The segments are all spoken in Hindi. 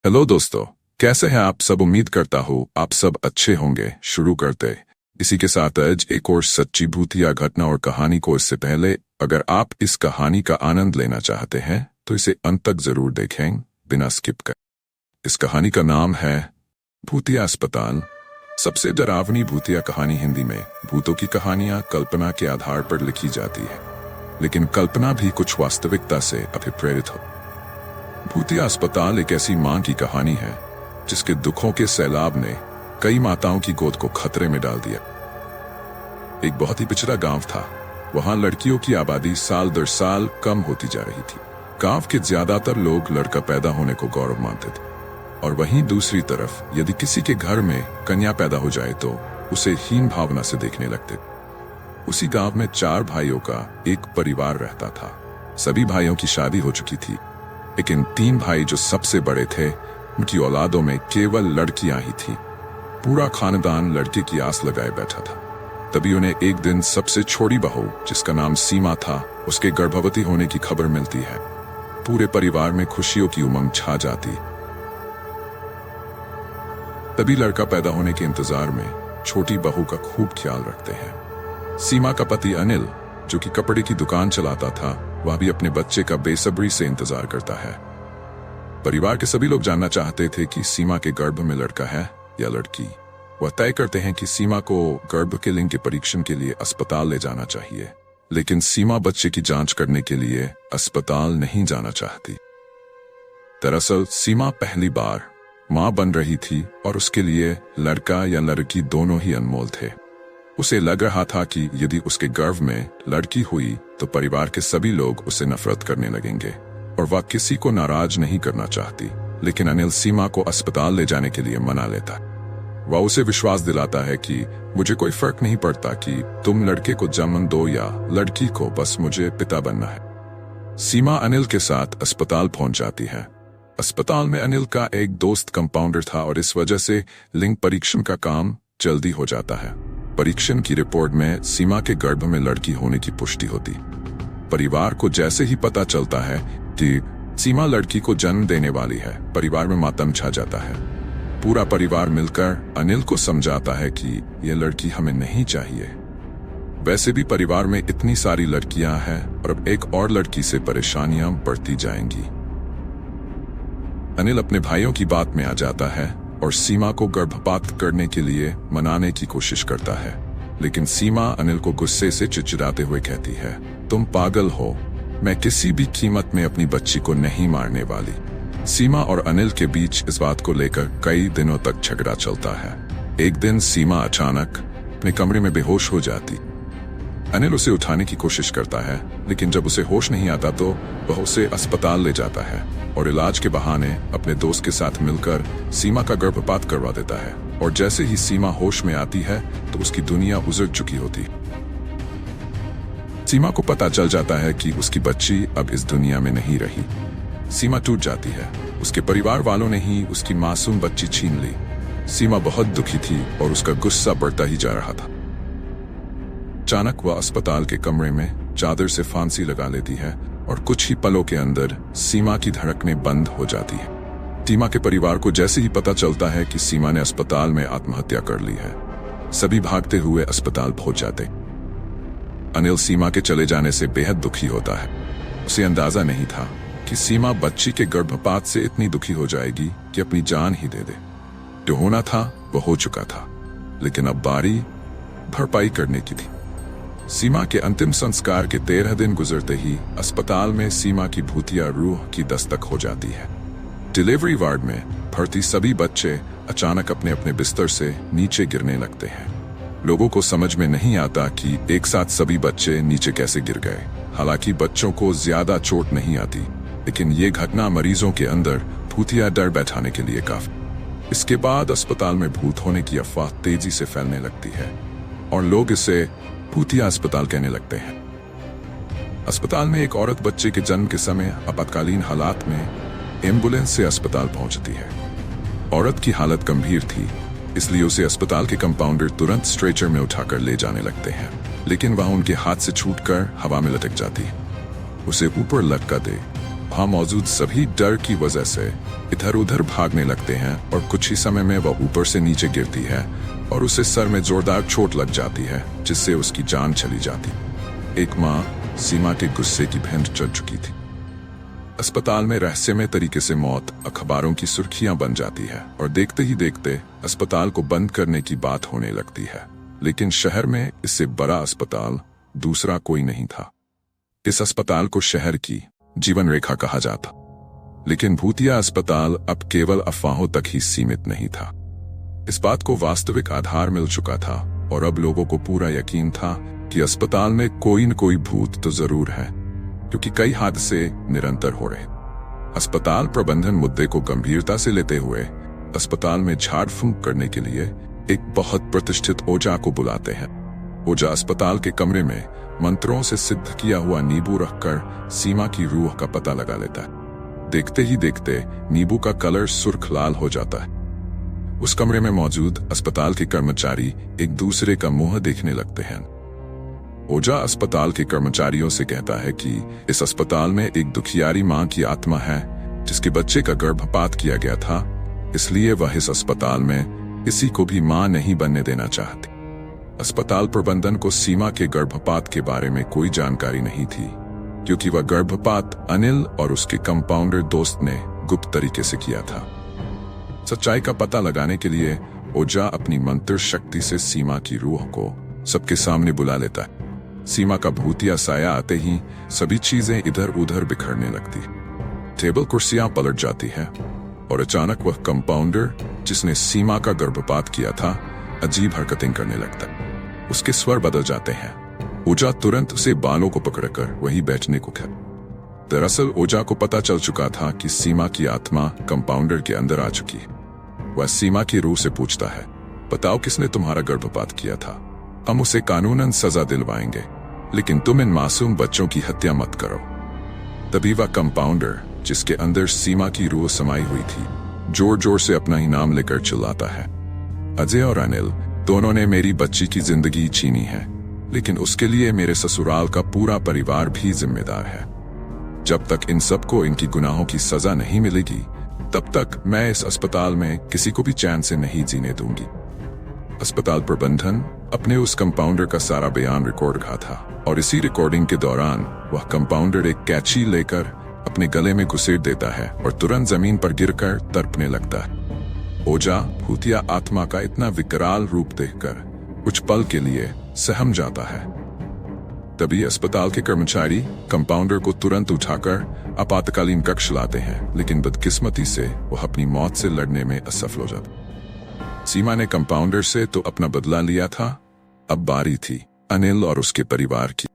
हेलो दोस्तों, कैसे हैं आप सब। उम्मीद करता हूँ आप सब अच्छे होंगे। शुरू करते इसी के साथ आज एक और सच्ची भूतिया घटना और कहानी को। इससे पहले अगर आप इस कहानी का आनंद लेना चाहते हैं तो इसे अंत तक जरूर देखें बिना स्किप कर। इस कहानी का नाम है भूतिया अस्पताल। सबसे डरावनी भूतिया कहानी। हिंदी में भूतों की कहानियां कल्पना के आधार पर लिखी जाती है, लेकिन कल्पना भी कुछ वास्तविकता से अभिप्रेरित हो। भूतिया अस्पताल एक ऐसी मां की कहानी है जिसके दुखों के सैलाब ने कई माताओं की गोद को खतरे में डाल दिया। एक बहुत ही पिछड़ा गांव था। वहां लड़कियों की आबादी साल दर साल कम होती जा रही थी। गांव के ज्यादातर लोग लड़का पैदा होने को गौरव मानते थे, और वहीं दूसरी तरफ यदि किसी के घर में कन्या पैदा हो जाए तो उसे हीन भावना से देखने लगते। उसी गांव में 4 भाइयों का एक परिवार रहता था। सभी भाइयों की शादी हो चुकी थी, लेकिन 3 भाई जो सबसे बड़े थे उनकी औलादों में केवल लड़कियां ही थी। पूरा खानदान लड़के की आस लगाए बैठा था। तभी उन्हें एक दिन सबसे छोटी बहू, जिसका नाम सीमा था, उसके गर्भवती होने की खबर मिलती है। पूरे परिवार में खुशियों की उमंग छा जाती। तभी लड़का पैदा होने के इंतजार में छोटी बहू का खूब ख्याल रखते हैं। सीमा का पति अनिल, जो कि कपड़े की दुकान चलाता था, वह भी अपने बच्चे का बेसब्री से इंतजार करता है। परिवार के सभी लोग जानना चाहते थे कि सीमा के गर्भ में लड़का है या लड़की। वह तय करते हैं कि सीमा को गर्भ के लिंग के परीक्षण के लिए अस्पताल ले जाना चाहिए, लेकिन सीमा बच्चे की जांच करने के लिए अस्पताल नहीं जाना चाहती। दरअसल सीमा पहली बार मां बन रही थी और उसके लिए लड़का या लड़की दोनों ही अनमोल थे। उसे लग रहा था कि यदि उसके गर्भ में लड़की हुई तो परिवार के सभी लोग उसे नफरत करने लगेंगे, और वह किसी को नाराज नहीं करना चाहती। लेकिन अनिल सीमा को अस्पताल ले जाने के लिए मना लेता। वह उसे विश्वास दिलाता है कि मुझे कोई फर्क नहीं पड़ता कि तुम लड़के को जन्म दो या लड़की को, बस मुझे पिता बनना है। सीमा अनिल के साथ अस्पताल पहुंच जाती है। अस्पताल में अनिल का एक दोस्त कंपाउंडर था, और इस वजह से लिंग परीक्षण का काम जल्दी हो जाता है। परीक्षण की रिपोर्ट में सीमा के गर्भ में लड़की होने की पुष्टि होती। परिवार को जैसे ही पता चलता है कि सीमा लड़की को जन्म देने वाली है, परिवार में मातम छा जाता है। पूरा परिवार मिलकर अनिल को समझाता है कि यह लड़की हमें नहीं चाहिए। वैसे भी परिवार में इतनी सारी लड़कियां हैं और अब एक और लड़की से परेशानियां बढ़ती जाएंगी। अनिल अपने भाइयों की बात में आ जाता है और सीमा को गर्भपात करने के लिए मनाने की कोशिश करता है, लेकिन सीमा अनिल को गुस्से से चिड़चिड़ाते हुए कहती है, तुम पागल हो, मैं किसी भी कीमत में अपनी बच्ची को नहीं मारने वाली। सीमा और अनिल के बीच इस बात को लेकर कई दिनों तक झगड़ा चलता है। एक दिन सीमा अचानक अपने कमरे में बेहोश हो जाती। अनिल उसे उठाने की कोशिश करता है, लेकिन जब उसे होश नहीं आता तो वह उसे अस्पताल ले जाता है और इलाज के बहाने अपने दोस्त के साथ मिलकर सीमा का गर्भपात करवा देता है। और जैसे ही सीमा होश में आती है तो उसकी दुनिया उजड़ चुकी होती। सीमा को पता चल जाता है कि उसकी बच्ची अब इस दुनिया में नहीं रही। सीमा टूट जाती है। उसके परिवार वालों ने ही उसकी मासूम बच्ची छीन ली। सीमा बहुत दुखी थी और उसका गुस्सा बढ़ता ही जा रहा था। अचानक वह अस्पताल के कमरे में चादर से फांसी लगा लेती है और कुछ ही पलों के अंदर सीमा की धड़कनें बंद हो जाती है। सीमा के परिवार को जैसे ही पता चलता है कि सीमा ने अस्पताल में आत्महत्या कर ली है, सभी भागते हुए अस्पताल पहुंच जाते। अनिल सीमा के चले जाने से बेहद दुखी होता है। उसे अंदाजा नहीं था कि सीमा बच्ची के गर्भपात से इतनी दुखी हो जाएगी कि अपनी जान ही दे दे। जो होना था वो हो चुका था, लेकिन अब बारी भरपाई करने की थी। सीमा के अंतिम संस्कार के 13 दिन गुजरते ही अस्पताल में सीमा की भूतिया रूह की दस्तक हो जाती है। डिलीवरी वार्ड में भर्ती सभी बच्चे अचानक अपने अपने बिस्तर से नीचे गिरने लगते हैं। लोगों को समझ में नहीं आता कि एक साथ सभी बच्चे नीचे कैसे गिर गए। हालांकि बच्चों को ज्यादा चोट नहीं आती, लेकिन ये घटना मरीजों के अंदर भूतिया डर बैठाने के लिए काफी। इसके बाद अस्पताल में भूत होने की अफवाह तेजी से फैलने लगती है और लोग इसे भूतिया अस्पताल कहने लगते हैं। अस्पताल में एक औरत बच्चे के जन्म के समय आपातकालीन हालात में एम्बुलेंस से अस्पताल पहुंचती है। औरत की हालत गंभीर थी, इसलिए उसे अस्पताल के कंपाउंडर तुरंत स्ट्रेचर में उठाकर ले जाने लगते हैं, लेकिन वह उनके हाथ से छूटकर हवा में लटक जाती है। उसे ऊपर लटका दे वहां मौजूद सभी डर की वजह से इधर उधर भागने लगते हैं और कुछ ही समय में वह ऊपर से नीचे गिरती है और उसे सर में जोरदार चोट लग जाती है, जिससे उसकी जान चली जाती। एक माँ सीमा के गुस्से की भेंट चढ़ चुकी थी। अस्पताल में रहस्यमय तरीके से मौत अखबारों की सुर्खियां बन जाती है और देखते ही देखते अस्पताल को बंद करने की बात होने लगती है। लेकिन शहर में इससे बड़ा अस्पताल दूसरा कोई नहीं था। इस अस्पताल को शहर की जीवन रेखा कहा जाता। लेकिन भूतिया अस्पताल अब केवल अफवाहों तक ही सीमित नहीं था। इस बात को वास्तविक आधार मिल चुका था और अब लोगों को पूरा यकीन था कि अस्पताल में कोई न कोई भूत तो जरूर है, क्योंकि कई हादसे निरंतर हो रहे। अस्पताल प्रबंधन मुद्दे को गंभीरता से लेते हुए अस्पताल में झाड़ फूंक करने के लिए एक बहुत प्रतिष्ठित ओझा को बुलाते हैं। ओझा अस्पताल के कमरे में मंत्रों से सिद्ध किया हुआ नींबू रखकर सीमा की रूह का पता लगा लेता है। देखते ही देखते नींबू का कलर सुर्ख लाल हो जाता है। उस कमरे में मौजूद अस्पताल के कर्मचारी एक दूसरे का मुंह देखने लगते हैं। ओझा अस्पताल के कर्मचारियों से कहता है कि इस अस्पताल में एक दुखियारी मां की आत्मा है जिसके बच्चे का गर्भपात किया गया था, इसलिए वह इस अस्पताल में किसी को भी मां नहीं बनने देना चाहती। अस्पताल प्रबंधन को सीमा के गर्भपात के बारे में कोई जानकारी नहीं थी, क्योंकि वह गर्भपात अनिल और उसके कंपाउंडर दोस्त ने गुप्त तरीके से किया था। सच्चाई का पता लगाने के लिए ओझा अपनी मंत्र शक्ति से सीमा की रूह को सबके सामने बुला लेता है। सीमा का भूतिया साया आते ही सभी चीजें इधर उधर बिखरने लगती। टेबल कुर्सियां पलट जाती है और अचानक वह कंपाउंडर जिसने सीमा का गर्भपात किया था अजीब हरकतें करने लगता है। उसके स्वर बदल जाते हैं। ओझा तुरंत उसे बालों को पकड़कर वहीं बैठने को कहा। दरअसल ओझा को पता चल चुका था कि सीमा की आत्मा कंपाउंडर के अंदर आ चुकी है। वह सीमा की रूह से पूछता है, बताओ किसने तुम्हारा गर्भपात किया था? हम उसे कानूनन सजा दिलवाएंगे, लेकिन तुम इन मासूम बच्चों की हत्या मत करो। तभी वह कंपाउंडर जिसके अंदर सीमा की रूह समाई हुई थी जोर जोर से अपना ही नाम लेकर चिल्लाता है, अजय और अनिल दोनों ने मेरी बच्ची की जिंदगी छीनी है, लेकिन उसके लिए मेरे ससुराल का पूरा परिवार भी जिम्मेदार है। जब तक इन सबको इनकी गुनाहों की सजा नहीं मिलेगी, तब तक मैं इस अस्पताल में किसी को भी चैन से नहीं जीने दूंगी। अस्पताल प्रबंधन अपने उस कंपाउंडर का सारा बयान रिकॉर्ड रहा था और इसी रिकॉर्डिंग के दौरान वह कंपाउंडर एक कैंची लेकर अपने गले में घुसेड़ देता है और तुरंत जमीन पर गिरकर तड़पने लगता है। ओझा भूतिया आत्मा का इतना विकराल रूप देखकर कुछ पल के लिए सहम जाता है। तभी अस्पताल के कर्मचारी कंपाउंडर को तुरंत उठाकर आपातकालीन कक्ष लाते हैं, लेकिन बदकिस्मती से वह अपनी मौत से लड़ने में असफल हो जाता। सीमा ने कंपाउंडर से तो अपना बदला लिया था, अब बारी थी अनिल और उसके परिवार की।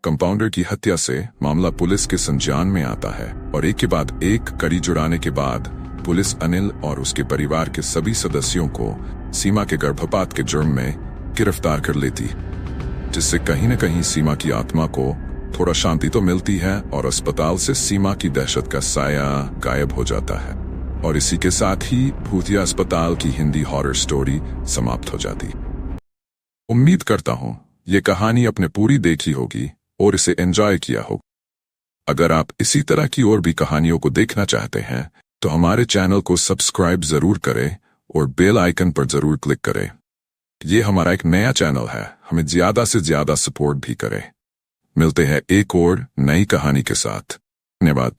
कंपाउंडर की हत्या से मामला पुलिस के संज्ञान में आता है और एक के बाद एक कड़ी जुड़ाने के बाद पुलिस अनिल और उसके परिवार के सभी सदस्यों को सीमा के गर्भपात के जुर्म में गिरफ्तार कर लेती, जिससे कहीं न कहीं सीमा की आत्मा को थोड़ा शांति तो मिलती है और अस्पताल से सीमा की दहशत का साया गायब हो जाता है। और इसी के साथ ही भूतिया अस्पताल की हिंदी हॉरर स्टोरी समाप्त हो जाती। उम्मीद करता हूं ये कहानी आपने पूरी देखी होगी और इसे एंजॉय किया होगा। अगर आप इसी तरह की और भी कहानियों को देखना चाहते हैं तो हमारे चैनल को सब्सक्राइब जरूर करें और बेल आइकन पर जरूर क्लिक करें। ये हमारा एक नया चैनल है, हमें ज्यादा से ज्यादा सपोर्ट भी करें। मिलते हैं एक और नई कहानी के साथ। धन्यवाद।